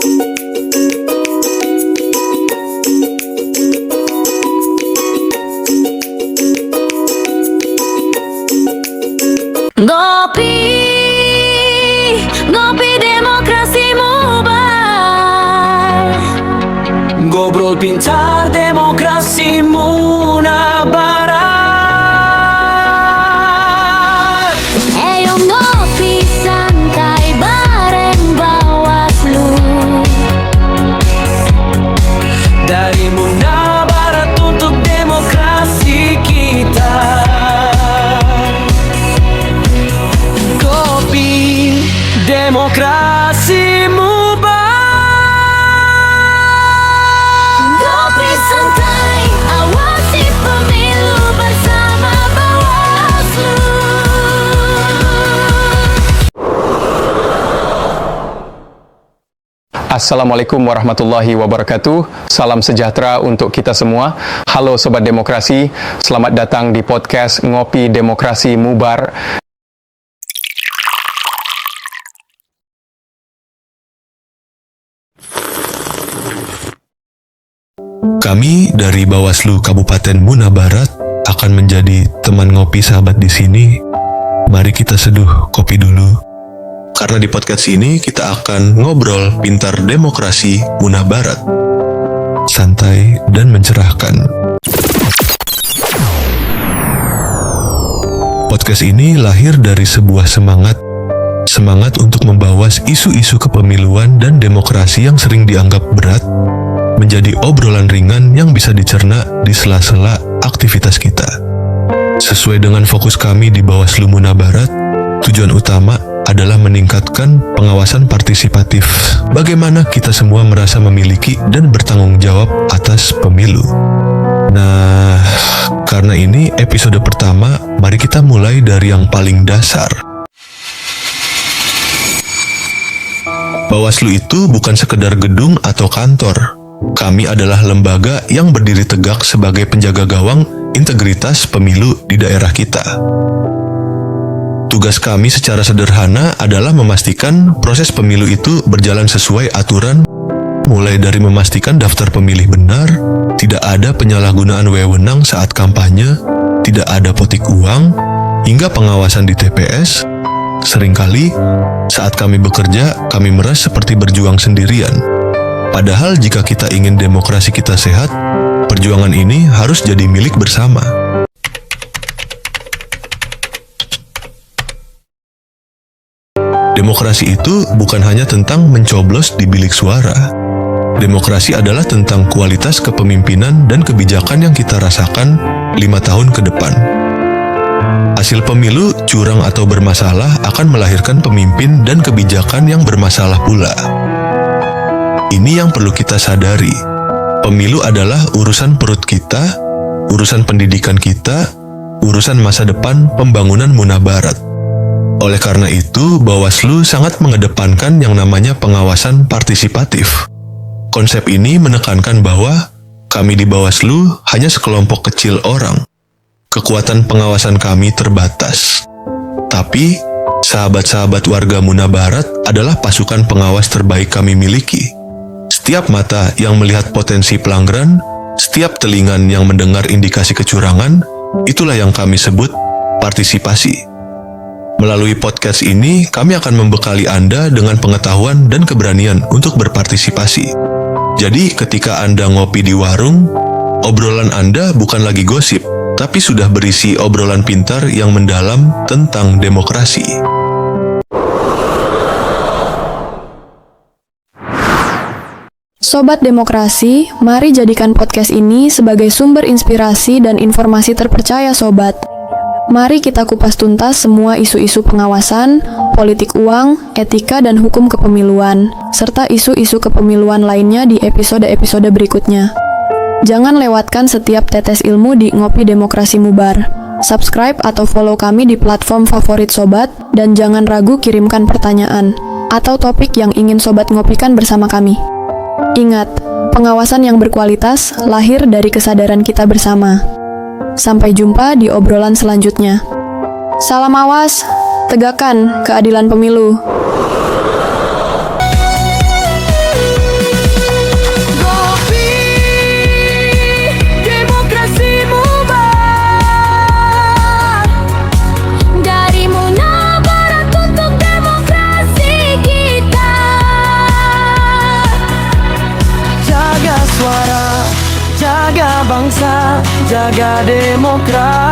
Ngopi, ngopi demokrasi Mubar. Ngobrol pintar demokrasi Munabarat. Ayo ngopi santai bareng Bawaslu. Dari Munabarat untuk demokrasi kita. Ngopi demokrasi Mubar. Ngopi santai, awasi pemilu bersama Bawaslu. Assalamualaikum warahmatullahi wabarakatuh. Salam sejahtera untuk kita semua. Halo Sobat Demokrasi, selamat datang di podcast Ngopi Demokrasi Mubar. Kami dari Bawaslu Kabupaten Munabarat akan menjadi teman ngopi sahabat di sini. Mari kita seduh kopi dulu. Karena di podcast ini kita akan ngobrol pintar demokrasi Munabarat. Santai dan mencerahkan. Podcast ini lahir dari sebuah semangat untuk membawa isu-isu kepemiluan dan demokrasi yang sering dianggap berat menjadi obrolan ringan yang bisa dicerna di sela-sela aktivitas kita. Sesuai dengan fokus kami di Bawaslu Munabarat, tujuan utama adalah meningkatkan pengawasan partisipatif. Bagaimana kita semua merasa memiliki dan bertanggung jawab atas pemilu. Nah, karena ini episode pertama, mari kita mulai dari yang paling dasar. Bawaslu itu bukan sekedar gedung atau kantor. Kami adalah lembaga yang berdiri tegak sebagai penjaga gawang integritas pemilu di daerah kita. Tugas kami secara sederhana adalah memastikan proses pemilu itu berjalan sesuai aturan, mulai dari memastikan daftar pemilih benar, tidak ada penyalahgunaan wewenang saat kampanye, tidak ada potik uang, hingga pengawasan di TPS. Seringkali, saat kami bekerja, kami merasa seperti berjuang sendirian. Padahal jika kita ingin demokrasi kita sehat, perjuangan ini harus jadi milik bersama. Demokrasi itu bukan hanya tentang mencoblos di bilik suara. Demokrasi adalah tentang kualitas kepemimpinan dan kebijakan yang kita rasakan 5 tahun ke depan. Hasil pemilu curang atau bermasalah akan melahirkan pemimpin dan kebijakan yang bermasalah pula. Ini yang perlu kita sadari. Pemilu adalah urusan perut kita, urusan pendidikan kita, urusan masa depan pembangunan Munabarat. Oleh karena itu, Bawaslu sangat mengedepankan yang namanya pengawasan partisipatif. Konsep ini menekankan bahwa kami di Bawaslu hanya sekelompok kecil orang. Kekuatan pengawasan kami terbatas. Tapi, sahabat-sahabat warga Munabarat adalah pasukan pengawas terbaik kami miliki. Setiap mata yang melihat potensi pelanggaran, setiap telingan yang mendengar indikasi kecurangan, itulah yang kami sebut partisipasi. Melalui podcast ini, kami akan membekali Anda dengan pengetahuan dan keberanian untuk berpartisipasi. Jadi, ketika Anda ngopi di warung, obrolan Anda bukan lagi gosip, tapi sudah berisi obrolan pintar yang mendalam tentang demokrasi. Sobat Demokrasi, mari jadikan podcast ini sebagai sumber inspirasi dan informasi terpercaya sobat. Mari kita kupas tuntas semua isu-isu pengawasan, politik uang, etika dan hukum kepemiluan, serta isu-isu kepemiluan lainnya di episode-episode berikutnya. Jangan lewatkan setiap tetes ilmu di Ngopi Demokrasi Mubar. Subscribe atau follow kami di platform favorit sobat, dan jangan ragu kirimkan pertanyaan atau topik yang ingin sobat ngopikan bersama kami. Ingat, pengawasan yang berkualitas lahir dari kesadaran kita bersama. Sampai jumpa di obrolan selanjutnya. Salam awas, tegakkan keadilan pemilu. bangsa, jaga demokrasi.